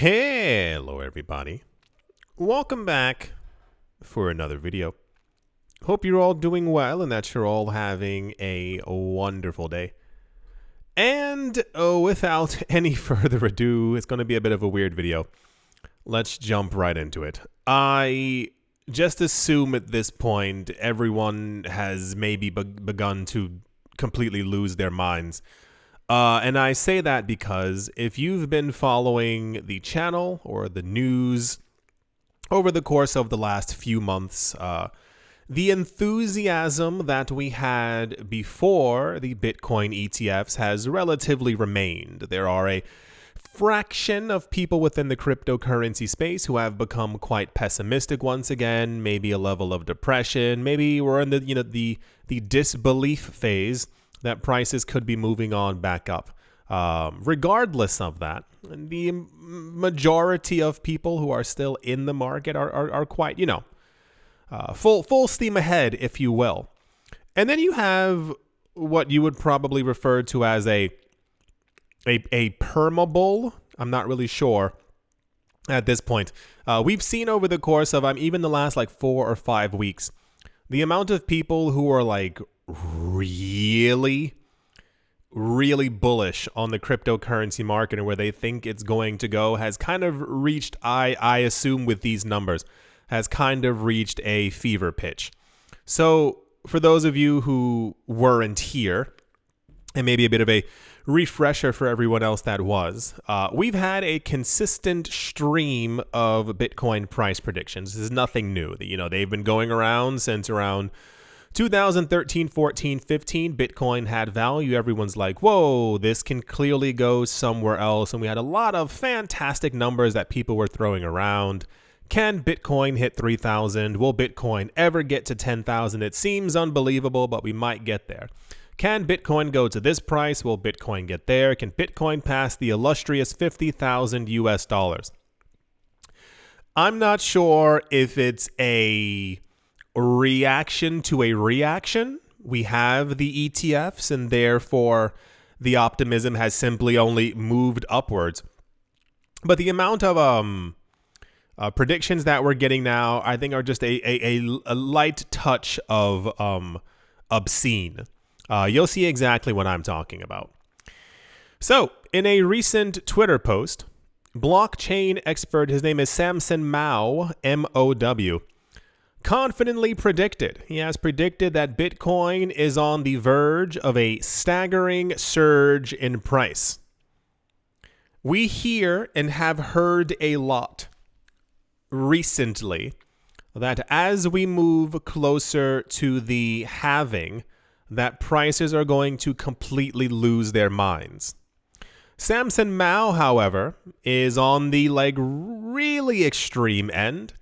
Hello everybody, welcome back for another video. Hope you're all doing well and that you're all having a wonderful day. And without any further ado, it's going to be a bit of a weird video. Let's jump right into it. I just assume at this point everyone has maybe begun to completely lose their minds. And I say that because if you've been following the channel or the news over the course of the last few months, the enthusiasm that we had before the Bitcoin ETFs has relatively remained. There are a fraction of people within the cryptocurrency space who have become quite pessimistic once again, maybe a level of depression, maybe we're in the disbelief phase that prices could be moving on back up. Regardless of that, the majority of people who are still in the market are quite, full steam ahead, if you will. And then you have what you would probably refer to as a perma-Bull. I'm not really sure at this point. We've seen over the course of even the last 4 or 5 weeks, the amount of people who are really bullish on the cryptocurrency market and where they think it's going to go has kind of reached, I assume with these numbers, has kind of reached a fever pitch. So for those of you who weren't here, and maybe a bit of a refresher for everyone else that was, we've had a consistent stream of Bitcoin price predictions. This is nothing new. They've been going around since around 2013, 14, 15, Bitcoin had value. Everyone's like, whoa, this can clearly go somewhere else. And we had a lot of fantastic numbers that people were throwing around. Can Bitcoin hit 3,000? Will Bitcoin ever get to 10,000? It seems unbelievable, but we might get there. Can Bitcoin go to this price? Will Bitcoin get there? Can Bitcoin pass the illustrious 50,000 US dollars? I'm not sure if it's a reaction to a reaction. We have the ETFs and therefore the optimism has simply only moved upwards. But the amount of predictions that we're getting now, I think, are just a light touch of obscene. You'll see exactly what I'm talking about. So in a recent Twitter post, blockchain expert, his name is Samson Mow, M-O-W, confidently predicted. He has predicted that Bitcoin is on the verge of a staggering surge in price. We hear and have heard a lot recently that as we move closer to the halving, that prices are going to completely lose their minds. Samson Mow, however, is on the really extreme end.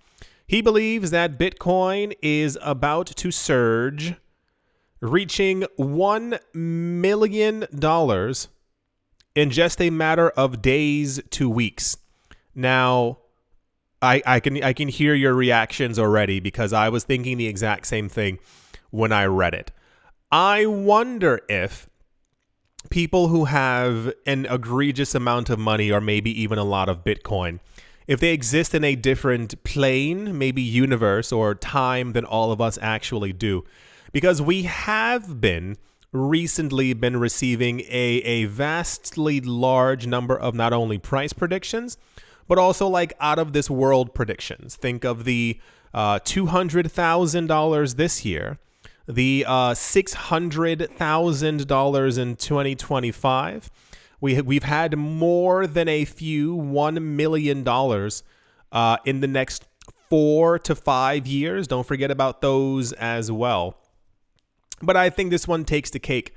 He believes that Bitcoin is about to surge, reaching $1 million in just a matter of days to weeks. Now, I can hear your reactions already because I was thinking the exact same thing when I read it. I wonder if people who have an egregious amount of money or maybe even a lot of Bitcoin, if they exist in a different plane, maybe universe or time than all of us actually do. Because we have recently been receiving a vastly large number of not only price predictions, but also out of this world predictions. Think of the $200,000 this year, the $600,000 in 2025. We've had more than a few $1 million in the next 4 to 5 years. Don't forget about those as well. But I think this one takes the cake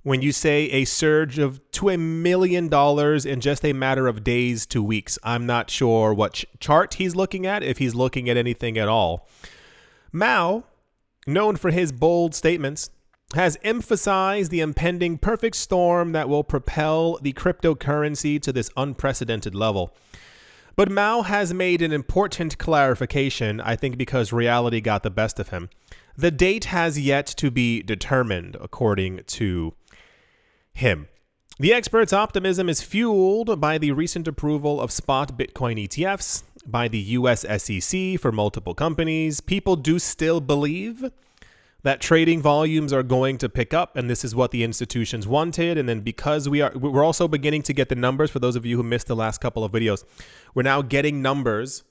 when you say a surge to $1 million in just a matter of days to weeks. I'm not sure what chart he's looking at, if he's looking at anything at all. Mow, known for his bold statements, has emphasized the impending perfect storm that will propel the cryptocurrency to this unprecedented level. But Mow has made an important clarification, I think because reality got the best of him. The date has yet to be determined, according to him. The experts' optimism is fueled by the recent approval of spot Bitcoin ETFs by the US SEC for multiple companies. People do still believe that trading volumes are going to pick up, and this is what the institutions wanted. And then because we're also beginning to get the numbers, for those of you who missed the last couple of videos, we're now getting numbers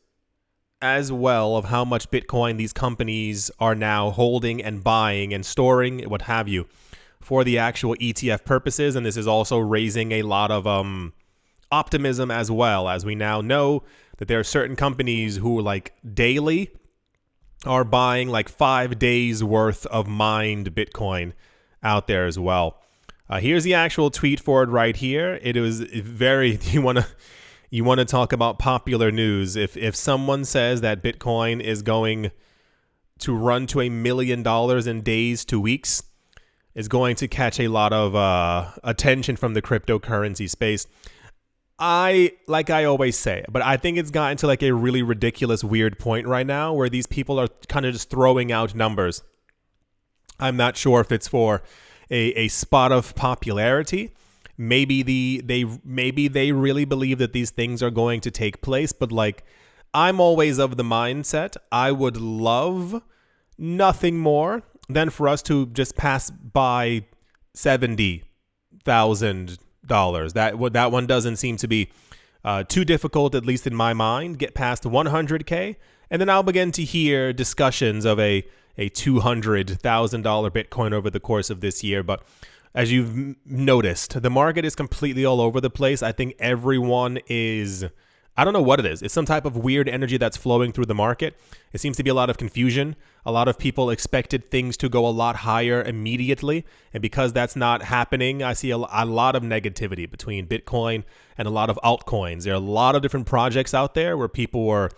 as well of how much Bitcoin these companies are now holding and buying and storing, what have you, for the actual ETF purposes. And this is also raising a lot of optimism, as well as we now know that there are certain companies who like daily are buying like 5 days worth of mined Bitcoin out there as well. Here's the actual tweet for it right here. It was very, you want to talk about popular news. If someone says that Bitcoin is going to run to $1 million in days to weeks, is going to catch a lot of attention from the cryptocurrency space. Like I always say, but I think it's gotten to like a really ridiculous, weird point right now where these people are kind of just throwing out numbers. I'm not sure if it's for a spot of popularity. Maybe they really believe that these things are going to take place, but like I'm always of the mindset I would love nothing more than for us to just pass by $70,000. That one doesn't seem to be too difficult, at least in my mind. Get past 100K, and then I'll begin to hear discussions of a $200,000 Bitcoin over the course of this year. But as you've noticed, the market is completely all over the place. I think everyone is, I don't know what it is. It's some type of weird energy that's flowing through the market. It seems to be a lot of confusion. A lot of people expected things to go a lot higher immediately. And because that's not happening, I see a lot of negativity between Bitcoin and a lot of altcoins. There are a lot of different projects out there where people were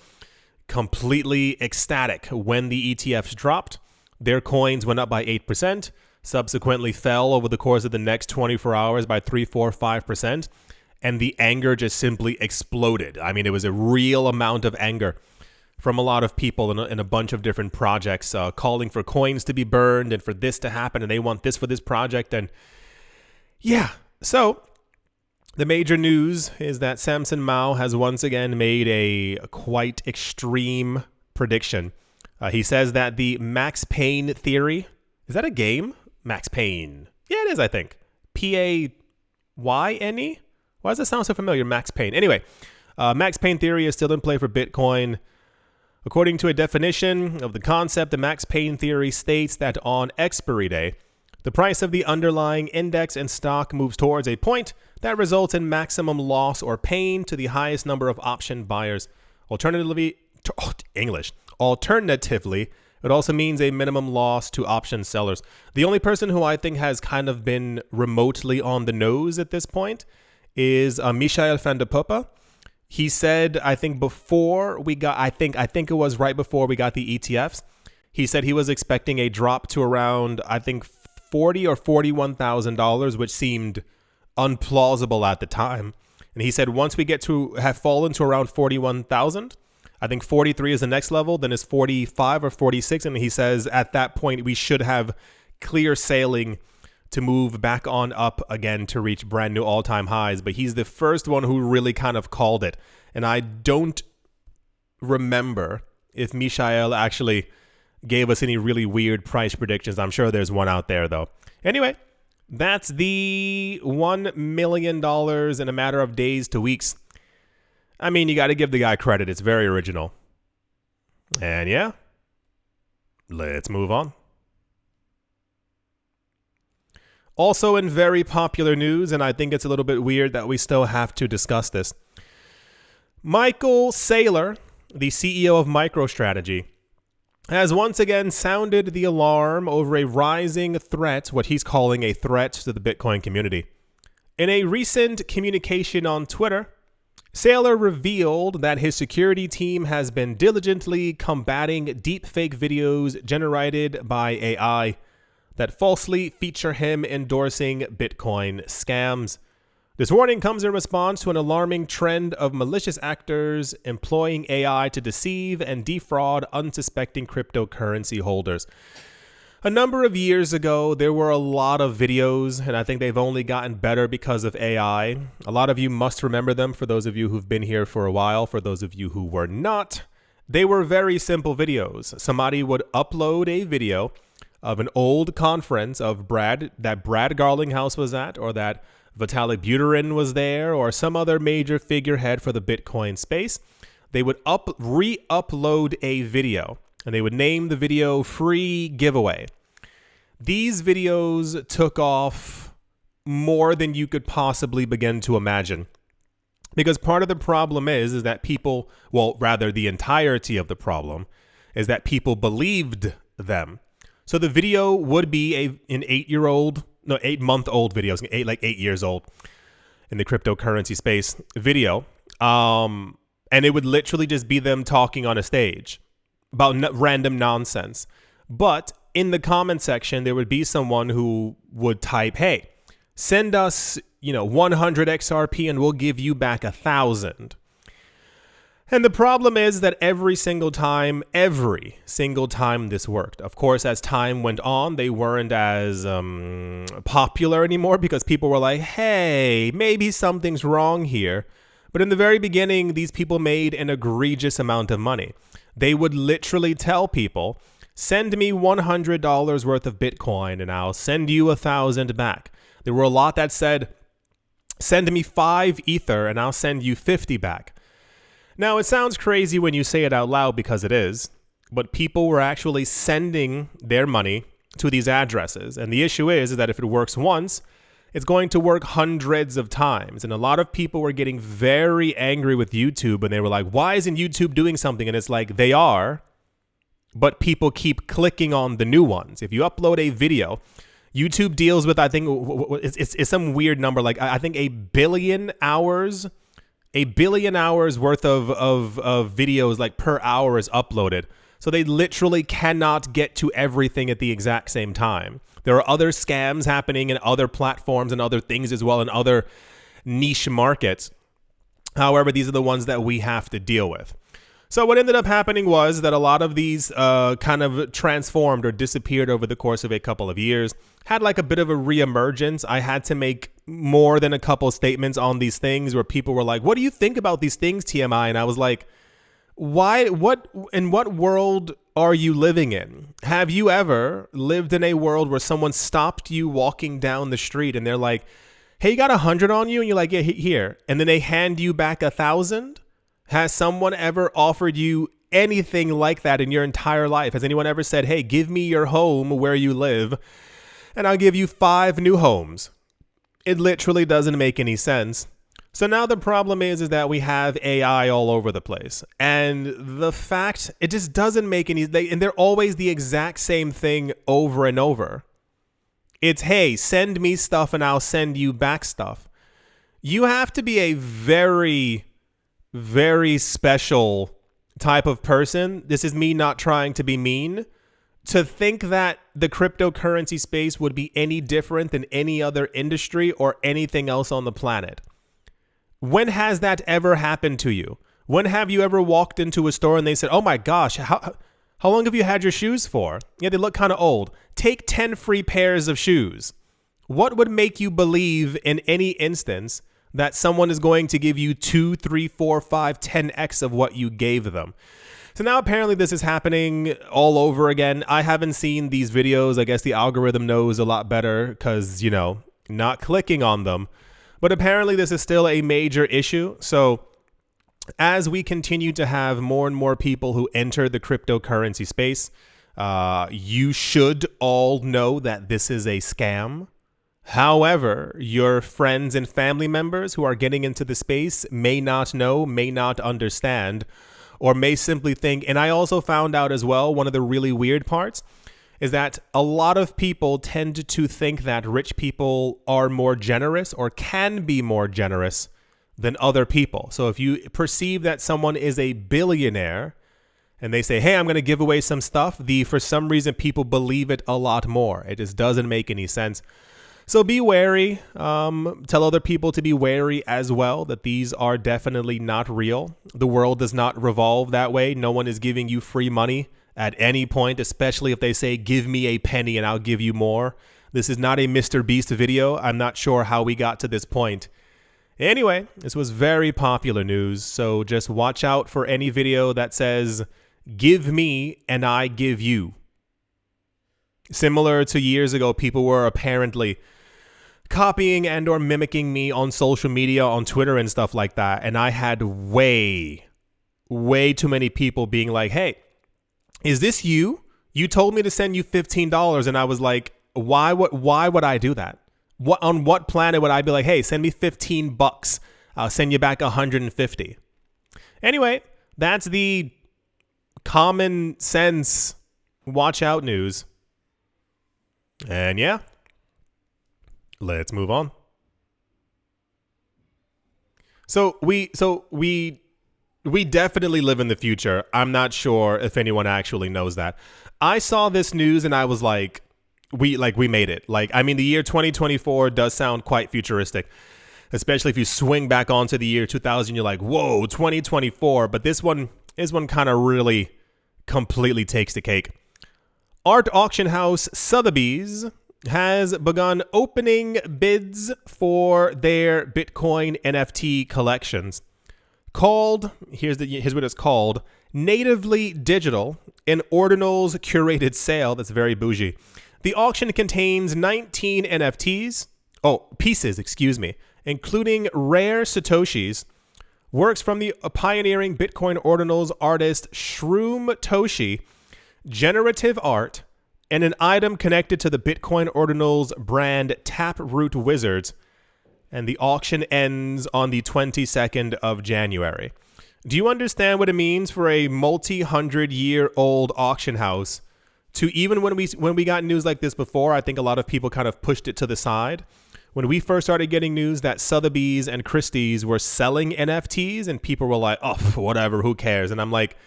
completely ecstatic when the ETFs dropped. Their coins went up by 8%, subsequently fell over the course of the next 24 hours by 3, 4, 5%. And the anger just simply exploded. I mean, it was a real amount of anger from a lot of people in a bunch of different projects calling for coins to be burned and for this to happen. And they want this for this project. And yeah, so the major news is that Samson Mow has once again made a quite extreme prediction. He says that the Max Payne theory, is that a game? Max Payne. Yeah, it is, I think. Payne? Why does that sound so familiar? Max Payne. Anyway, Max Payne theory is still in play for Bitcoin. According to a definition of the concept, the Max Payne theory states that on expiry day, the price of the underlying index and stock moves towards a point that results in maximum loss or pain to the highest number of option buyers. Alternatively, it also means a minimum loss to option sellers. The only person who I think has kind of been remotely on the nose at this point is Michael van der Poppe. He said, I think it was right before we got the ETFs, he said he was expecting a drop to around, I think, $40,000 or $41,000, which seemed unplausible at the time. And he said once we get to have fallen to around 41,000, I think 43 is the next level, then it's 45 or 46. And he says at that point, we should have clear sailing to move back on up again to reach brand new all-time highs. But he's the first one who really kind of called it. And I don't remember if Michael actually gave us any really weird price predictions. I'm sure there's one out there, though. Anyway, that's the $1 million in a matter of days to weeks. I mean, you got to give the guy credit. It's very original. And yeah, let's move on. Also in very popular news, and I think it's a little bit weird that we still have to discuss this, Michael Saylor, the CEO of MicroStrategy, has once again sounded the alarm over a rising threat, what he's calling a threat to the Bitcoin community. In a recent communication on Twitter, Saylor revealed that his security team has been diligently combating deepfake videos generated by AI that falsely feature him endorsing Bitcoin scams. This warning comes in response to an alarming trend of malicious actors employing AI to deceive and defraud unsuspecting cryptocurrency holders. A number of years ago, there were a lot of videos, and I think they've only gotten better because of AI. A lot of you must remember them, for those of you who've been here for a while. For those of you who were not, they were very simple videos. Somebody would upload a video of an old conference of Brad Garlinghouse was at, or that Vitalik Buterin was there, or some other major figurehead for the Bitcoin space. They would re-upload a video, and they would name the video Free Giveaway. These videos took off more than you could possibly begin to imagine. Because part of the problem is that people, well, rather the entirety of the problem, is that people believed them. So the video would be an 8-month-old video, 8 years old in the cryptocurrency space video. And it would literally just be them talking on a stage about random nonsense. But in the comment section, there would be someone who would type, hey, send us, 100 XRP and we'll give you back 1,000. And the problem is that every single time this worked. Of course, as time went on, they weren't as popular anymore because people were like, hey, maybe something's wrong here. But in the very beginning, these people made an egregious amount of money. They would literally tell people, send me $100 worth of Bitcoin and I'll send you 1,000 back. There were a lot that said, send me 5 Ether and I'll send you 50 back. Now, it sounds crazy when you say it out loud because it is, but people were actually sending their money to these addresses. And the issue is that if it works once, it's going to work hundreds of times. And a lot of people were getting very angry with YouTube, and they were like, why isn't YouTube doing something? And it's like, they are, but people keep clicking on the new ones. If you upload a video, YouTube deals with, I think, it's some weird number, like I think 1 billion hours. 1 billion hours worth of videos like per hour is uploaded. So they literally cannot get to everything at the exact same time. There are other scams happening in other platforms and other things as well in other niche markets. However, these are the ones that we have to deal with. So what ended up happening was that a lot of these kind of transformed or disappeared over the course of a couple of years, had like a bit of a reemergence. I had to make more than a couple statements on these things where people were like, what do you think about these things, TMI? And I was like, in what world are you living in? Have you ever lived in a world where someone stopped you walking down the street and they're like, hey, you got 100 on you? And you're like, yeah, here. And then they hand you back 1,000? Has someone ever offered you anything like that in your entire life? Has anyone ever said, hey, give me your home where you live and I'll give you 5 new homes? It literally doesn't make any sense. So now the problem is that we have AI all over the place. And the fact, it just doesn't make any, and they're always the exact same thing over and over. It's, hey, send me stuff and I'll send you back stuff. You have to be a very, very special type of person. This is me not trying to be mean, to think that the cryptocurrency space would be any different than any other industry or anything else on the planet. When has that ever happened to you? When have you ever walked into a store and they said, oh my gosh, how long have you had your shoes for? Yeah, they look kind of old. Take 10 free pairs of shoes. What would make you believe in any instance that someone is going to give you 2, 3, 4, 5, 10x of what you gave them? So now apparently this is happening all over again. I haven't seen these videos. I guess the algorithm knows a lot better because, not clicking on them. But apparently this is still a major issue. So as we continue to have more and more people who enter the cryptocurrency space, you should all know that this is a scam. However, your friends and family members who are getting into the space may not know, may not understand, or may simply think, and I also found out as well, one of the really weird parts is that a lot of people tend to think that rich people are more generous or can be more generous than other people. So if you perceive that someone is a billionaire and they say, hey, I'm going to give away some stuff, for some reason, people believe it a lot more. It just doesn't make any sense. So be wary. Tell other people to be wary as well, that these are definitely not real. The world does not revolve that way. No one is giving you free money at any point, especially if they say, give me a penny and I'll give you more. This is not a Mr. Beast video. I'm not sure how we got to this point. Anyway, this was very popular news, so just watch out for any video that says, give me and I give you. Similar to years ago, people were apparently copying and or mimicking me on social media, on Twitter and stuff like that, and I had way too many people being like, hey, is this you? You told me to send you $15, and I was like, why would I do that? On what planet would I be like, hey, send me $15. I'll send you back 150. Anyway, that's the common sense watch out news. And yeah, let's move on. So we definitely live in the future. I'm not sure if anyone actually knows that. I saw this news and I was like, we made it. Like, I mean, the year 2024 does sound quite futuristic, especially if you swing back onto the year 2000. You're like, whoa, 2024. But this one kind of really completely takes the cake. Art auction house Sotheby's has begun opening bids for their Bitcoin NFT collections. Called, here's what it's called, Natively Digital, an ordinals curated sale. That's very bougie. The auction contains 19 pieces, including rare satoshis, works from the pioneering Bitcoin ordinals artist Shroom Toshi, generative art, and an item connected to the Bitcoin ordinals brand Taproot Wizards. And the auction ends on the 22nd of January. Do you understand what it means for a multi-100-year-old auction house to, even when we got news like this before, I think a lot of people kind of pushed it to the side. When we first started getting news that Sotheby's and Christie's were selling NFTs, and people were like, oh, whatever, who cares? And I'm like,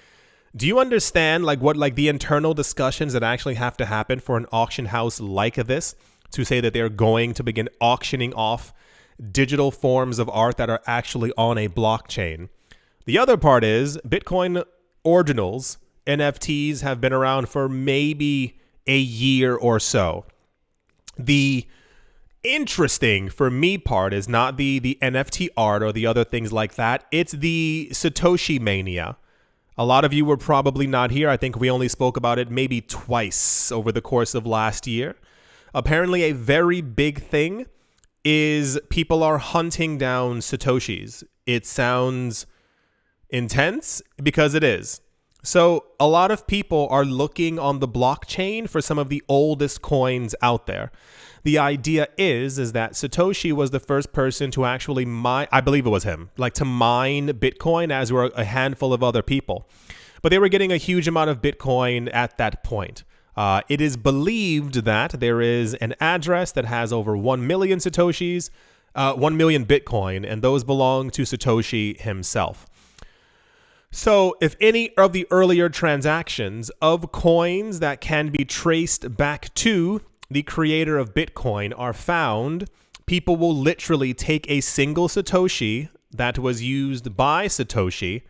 do you understand what the internal discussions that actually have to happen for an auction house like this to say that they're going to begin auctioning off digital forms of art that are actually on a blockchain? The other part is Bitcoin ordinals, NFTs, have been around for maybe a year or so. The interesting for me part is not the NFT art or the other things like that. It's the Satoshi mania. A lot of you were probably not here. I think we only spoke about it maybe twice over the course of last year. Apparently a very big thing is people are hunting down Satoshis. It sounds intense because it is. So a lot of people are looking on the blockchain for some of the oldest coins out there. The idea is that Satoshi was the first person to actually mine, I believe it was him, to mine Bitcoin, as were a handful of other people. But they were getting a huge amount of Bitcoin at that point. It is believed that there is an address that has over 1 million Satoshis, 1 million Bitcoin, and those belong to Satoshi himself. So if any of the earlier transactions of coins that can be traced back to the creator of Bitcoin are found, people will literally take a single Satoshi that was used by Satoshi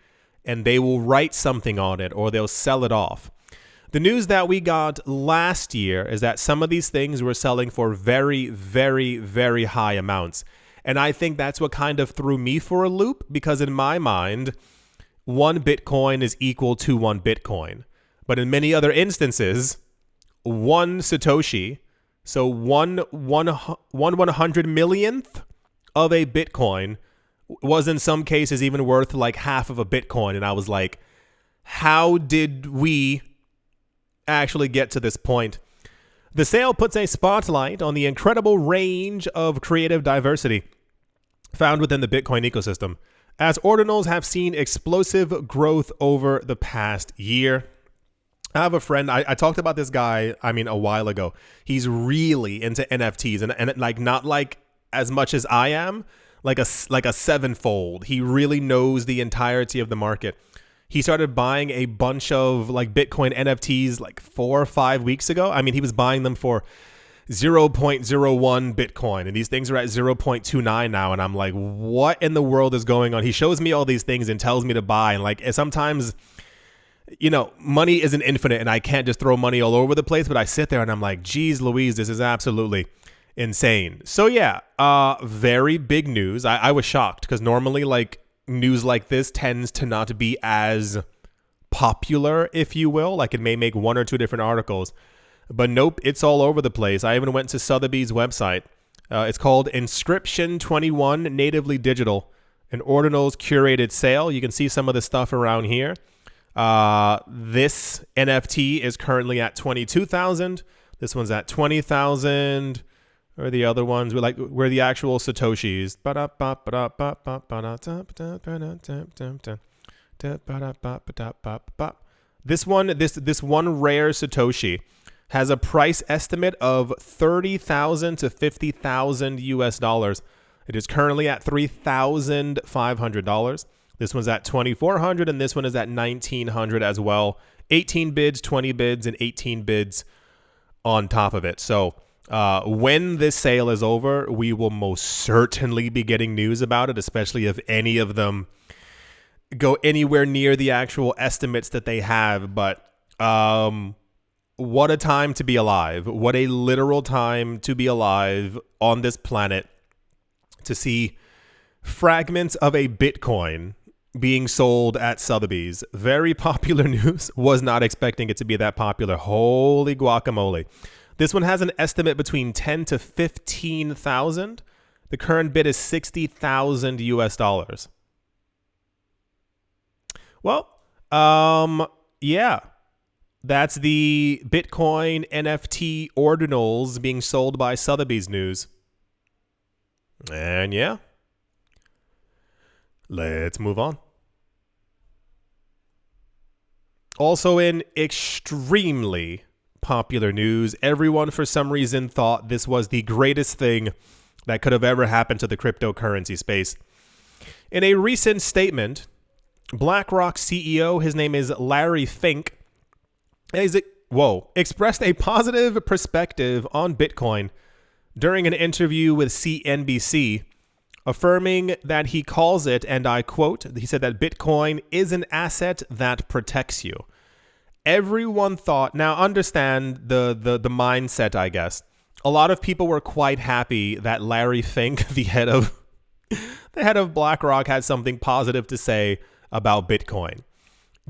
and they will write something on it or they'll sell it off. The news that we got last year is that some of these things were selling for very, very, very high amounts. And I think that's what kind of threw me for a loop, because in my mind, 1 Bitcoin is equal to 1 Bitcoin. But in many other instances, 1 Satoshi, so one 100 millionth of a Bitcoin, was in some cases even worth like half of a Bitcoin. And I was like, how did we actually get to this point? The sale puts a spotlight on the incredible range of creative diversity found within the Bitcoin ecosystem, as ordinals have seen explosive growth over the past year. I have a friend, I talked about this guy, a while ago. He's really into NFTs and not like as much as I am, like a sevenfold. He really knows the entirety of the market. He started buying a bunch of Bitcoin NFTs 4 or 5 weeks ago. He was buying them for 0.01 Bitcoin, and these things are at 0.29 now. And I'm like, what in the world is going on? He shows me all these things and tells me to buy. And sometimes money isn't infinite and I can't just throw money all over the place, but I sit there and I'm like, geez Louise, this is absolutely insane. So yeah, very big news. I was shocked because normally like news like this tends to not be as popular, if you will. Like it may make one or two different articles, but nope, it's all over the place. I even went to Sotheby's website. It's called Inscription 21 Natively Digital, an Ordinals curated sale. You can see some of the stuff around here. This NFT is currently at 22,000. This one's at 20,000. Or the other ones where the actual satoshis. This one rare satoshi has a price estimate of $30,000 to $50,000 US. It is currently at $3,500. This one's at $2,400 and this one is at $1,900 as well. 18 bids, 20 bids, and 18 bids on top of it. So when this sale is over, we will most certainly be getting news about it, especially if any of them go anywhere near the actual estimates that they have. But what a time to be alive. What a literal time to be alive on this planet, to see fragments of a Bitcoin being sold at Sotheby's. Very popular news. Was not expecting it to be that popular. Holy guacamole. This one has an estimate between 10 to 15,000. The current bid is 60,000 US. Well, yeah. That's the Bitcoin NFT ordinals being sold by Sotheby's news. And yeah, let's move on. Also in extremely popular news, everyone for some reason thought this was the greatest thing that could have ever happened to the cryptocurrency space. In a recent statement, BlackRock CEO, his name is Larry Fink, expressed a positive perspective on Bitcoin during an interview with CNBC, affirming that he calls it, and I quote, he said that Bitcoin is an asset that protects you. Everyone thought, now understand the mindset, I guess. A lot of people were quite happy that Larry Fink, the head of BlackRock, had something positive to say about Bitcoin.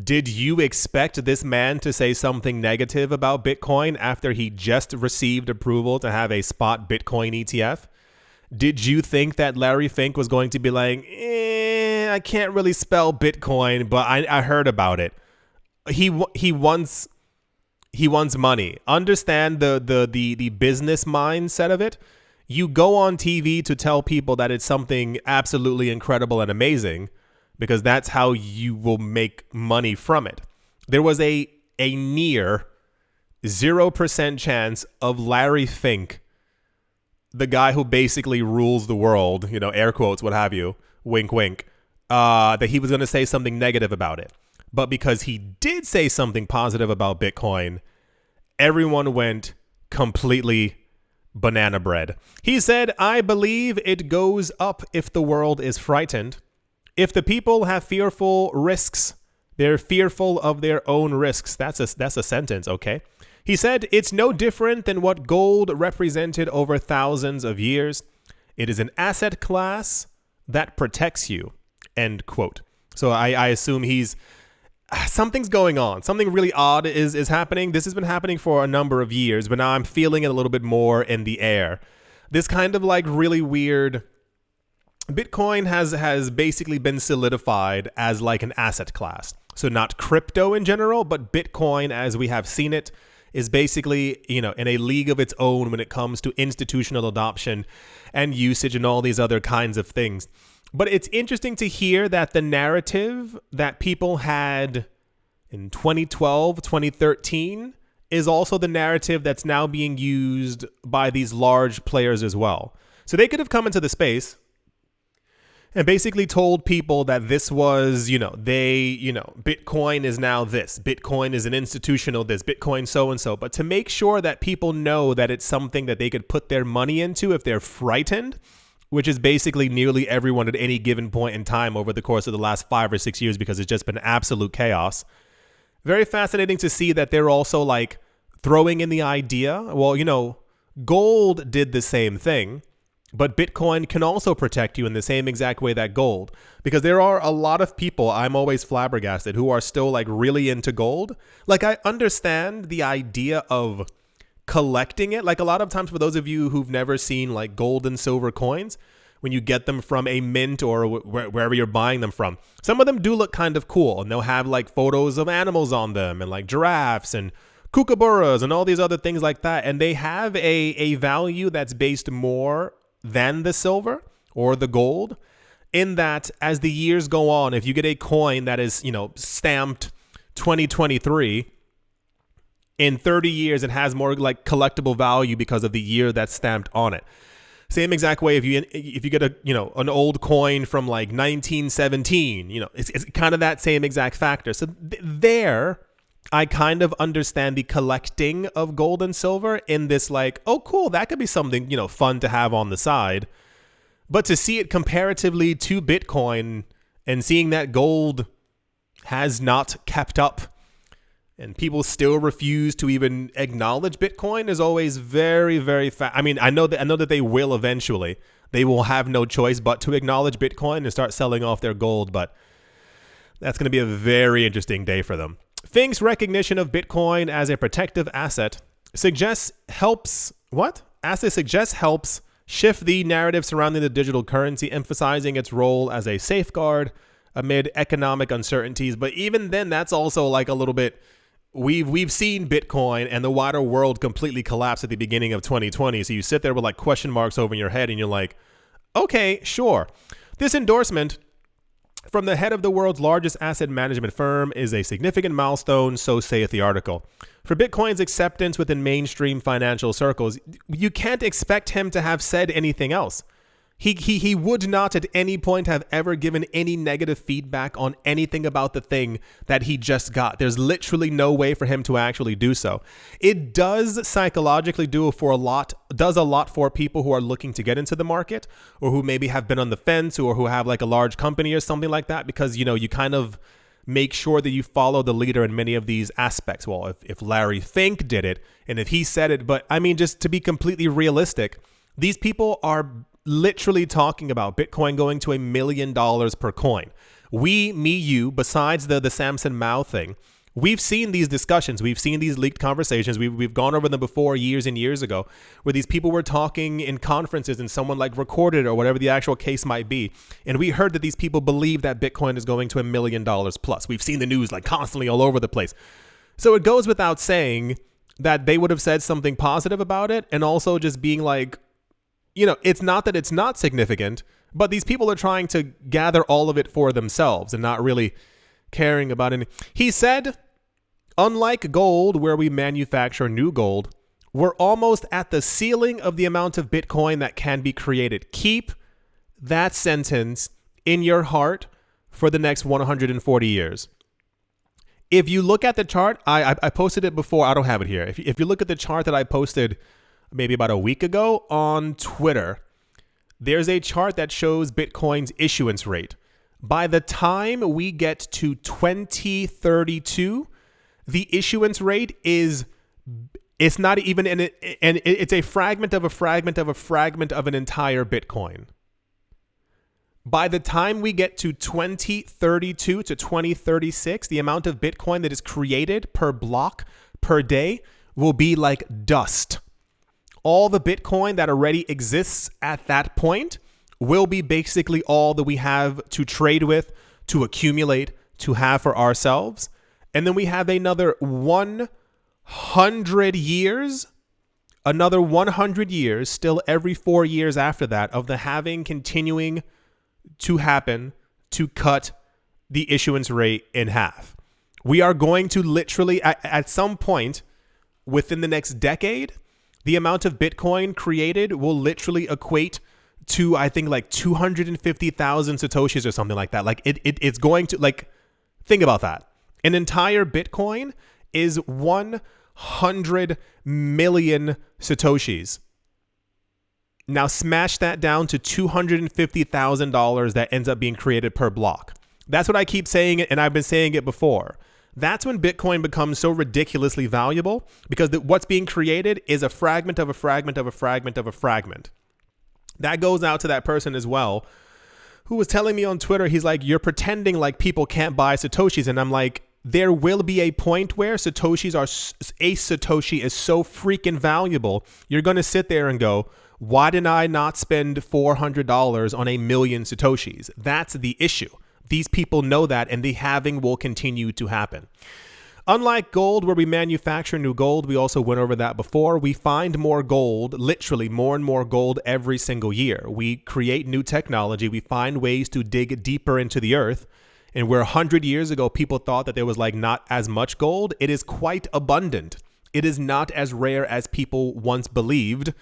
Did you expect this man to say something negative about Bitcoin after he just received approval to have a spot Bitcoin ETF? Did you think that Larry Fink was going to be like, I can't really spell Bitcoin, but I heard about it. He wants money. Understand the business mindset of it. You go on TV to tell people that it's something absolutely incredible and amazing, because that's how you will make money from it. There was a near 0% chance of Larry Fink, the guy who basically rules the world, air quotes, what have you, wink, wink, that he was going to say something negative about it. But because he did say something positive about Bitcoin, everyone went completely banana bread. He said, I believe it goes up if the world is frightened. If the people have fearful risks, they're fearful of their own risks. That's a sentence, okay? He said, it's no different than what gold represented over thousands of years. It is an asset class that protects you, end quote. So I assume something's going on. Something really odd is happening. This has been happening for a number of years, but now I'm feeling it a little bit more in the air. This kind of like really weird... Bitcoin has basically been solidified as like an asset class. So not crypto in general, but Bitcoin as we have seen it is basically, in a league of its own when it comes to institutional adoption and usage and all these other kinds of things. But it's interesting to hear that the narrative that people had in 2012, 2013 is also the narrative that's now being used by these large players as well. So they could have come into the space and basically told people that this was, Bitcoin is now this. Bitcoin is an institutional this. Bitcoin so-and-so. But to make sure that people know that it's something that they could put their money into if they're frightened, which is basically nearly everyone at any given point in time over the course of the last 5 or 6 years because it's just been absolute chaos. Very fascinating to see that they're also like throwing in the idea. Well, gold did the same thing, but Bitcoin can also protect you in the same exact way that gold, because there are a lot of people, I'm always flabbergasted, who are still like really into gold. Like, I understand the idea of collecting it. Like, a lot of times, for those of you who've never seen like gold and silver coins, when you get them from a mint or wherever you're buying them from, some of them do look kind of cool, and they'll have like photos of animals on them and like giraffes and kookaburras and all these other things like that. And they have a value that's based more than the silver or the gold, in that as the years go on, if you get a coin that is, stamped 2023, in 30 years, it has more like collectible value because of the year that's stamped on it. Same exact way if you get an old coin from like 1917, it's kind of that same exact factor. So there, I kind of understand the collecting of gold and silver in this like, oh cool, that could be something fun to have on the side. But to see it comparatively to Bitcoin and seeing that gold has not kept up, and people still refuse to even acknowledge Bitcoin, is always very, very I mean, I know that they will eventually. They will have no choice but to acknowledge Bitcoin and start selling off their gold, but that's going to be a very interesting day for them. Fink's recognition of Bitcoin as a protective asset helps shift the narrative surrounding the digital currency, emphasizing its role as a safeguard amid economic uncertainties. But even then, that's also like a little bit. We've seen Bitcoin and the wider world completely collapse at the beginning of 2020. So you sit there with like question marks over your head and you're like, okay, sure. This endorsement from the head of the world's largest asset management firm is a significant milestone, so saith the article. For Bitcoin's acceptance within mainstream financial circles, you can't expect him to have said anything else. He would not at any point have ever given any negative feedback on anything about the thing that he just got. There's literally no way for him to actually do so. It does psychologically does a lot for people who are looking to get into the market, or who maybe have been on the fence, or who have like a large company or something like that, because, you kind of make sure that you follow the leader in many of these aspects. Well, if Larry Fink did it, and if he said it, but I mean, just to be completely realistic, these people are literally talking about Bitcoin going to $1 million per coin. You, besides the Samson Mow thing, we've seen these discussions. We've seen these leaked conversations. We've gone over them before years and years ago, where these people were talking in conferences and someone like recorded, or whatever the actual case might be. And we heard that these people believe that Bitcoin is going to $1 million plus. We've seen the news like constantly all over the place. So it goes without saying that they would have said something positive about it, and also just being like, it's not that it's not significant, but these people are trying to gather all of it for themselves and not really caring about it. He said, unlike gold, where we manufacture new gold, we're almost at the ceiling of the amount of Bitcoin that can be created. Keep that sentence in your heart for the next 140 years. If you look at the chart, I posted it before. I don't have it here. If you look at the chart that I posted maybe about a week ago on Twitter, there's a chart that shows Bitcoin's issuance rate. By the time we get to 2032, the issuance rate it's not even it's a fragment of a fragment of a fragment of an entire Bitcoin. By the time we get to 2032 to 2036, the amount of Bitcoin that is created per block per day will be like dust. All the Bitcoin that already exists at that point will be basically all that we have to trade with, to accumulate, to have for ourselves. And then we have another 100 years, still every 4 years after that, of the halving continuing to happen to cut the issuance rate in half. We are going to literally, at some point within the next decade, the amount of Bitcoin created will literally equate to, I think, like 250,000 satoshis or something like that. Like it's going to, like, think about that. An entire Bitcoin is 100 million satoshis. Now smash that down to $250,000 that ends up being created per block. That's what I keep saying, and I've been saying it before. That's when Bitcoin becomes so ridiculously valuable, because what's being created is a fragment of a fragment of a fragment of a fragment. That goes out to that person as well, who was telling me on Twitter, he's like, you're pretending like people can't buy Satoshis. And I'm like, there will be a point where Satoshis are, a Satoshi is so freaking valuable, you're going to sit there and go, why did I not spend $400 on a million Satoshis? That's the issue. These people know that, and the halving will continue to happen. Unlike gold, where we manufacture new gold, we also went over that before, we find more gold, literally more and more gold every single year. We create new technology. We find ways to dig deeper into the earth. And where 100 years ago, people thought that there was like not as much gold, it is quite abundant. It is not as rare as people once believed.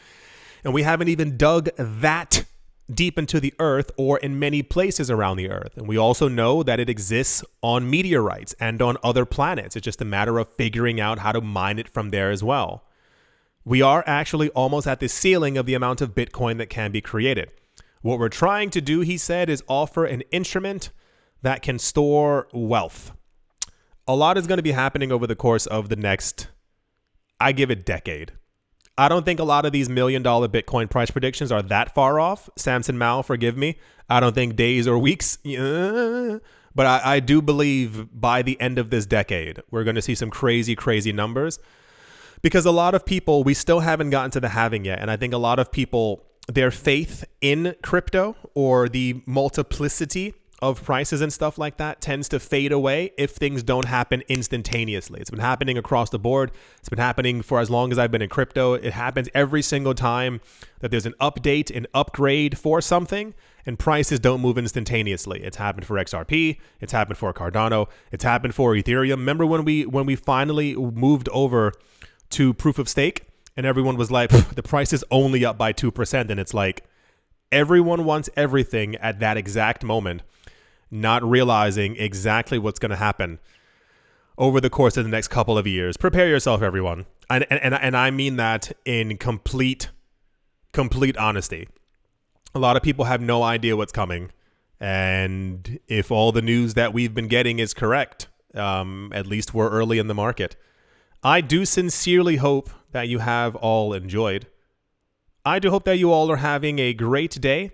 And we haven't even dug that deep into the earth or in many places around the earth. And we also know that it exists on meteorites and on other planets. It's just a matter of figuring out how to mine it from there as well. We are actually almost at the ceiling of the amount of Bitcoin that can be created. What we're trying to do, he said, is offer an instrument that can store wealth. A lot is going to be happening over the course of the next, I give it, decade. I don't think a lot of these $1 million Bitcoin price predictions are that far off. Samson Mow, forgive me. I don't think days or weeks. But I do believe by the end of this decade, we're going to see some crazy, crazy numbers. Because a lot of people, we still haven't gotten to the halving yet. And I think a lot of people, their faith in crypto or the multiplicity of prices and stuff like that tends to fade away if things don't happen instantaneously. It's been happening across the board. It's been happening for as long as I've been in crypto. It happens every single time that there's an update, an upgrade for something, and prices don't move instantaneously. It's happened for XRP. It's happened for Cardano. It's happened for Ethereum. Remember when we finally moved over to proof of stake and everyone was like, the price is only up by 2%. And it's like, everyone wants everything at that exact moment, not realizing exactly what's going to happen over the course of the next couple of years. Prepare yourself, everyone. And I mean that in complete honesty. A lot of people have no idea what's coming. And if all the news that we've been getting is correct, at least we're early in the market. I do sincerely hope that you have all enjoyed. I do hope that you all are having a great day.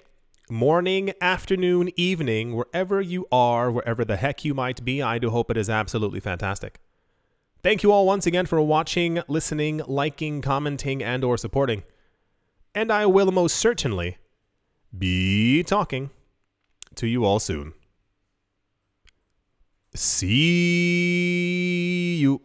Morning, afternoon, evening, wherever you are, wherever the heck you might be, I do hope it is absolutely fantastic. Thank you all once again for watching, listening, liking, commenting, and or supporting. And I will most certainly be talking to you all soon. See you.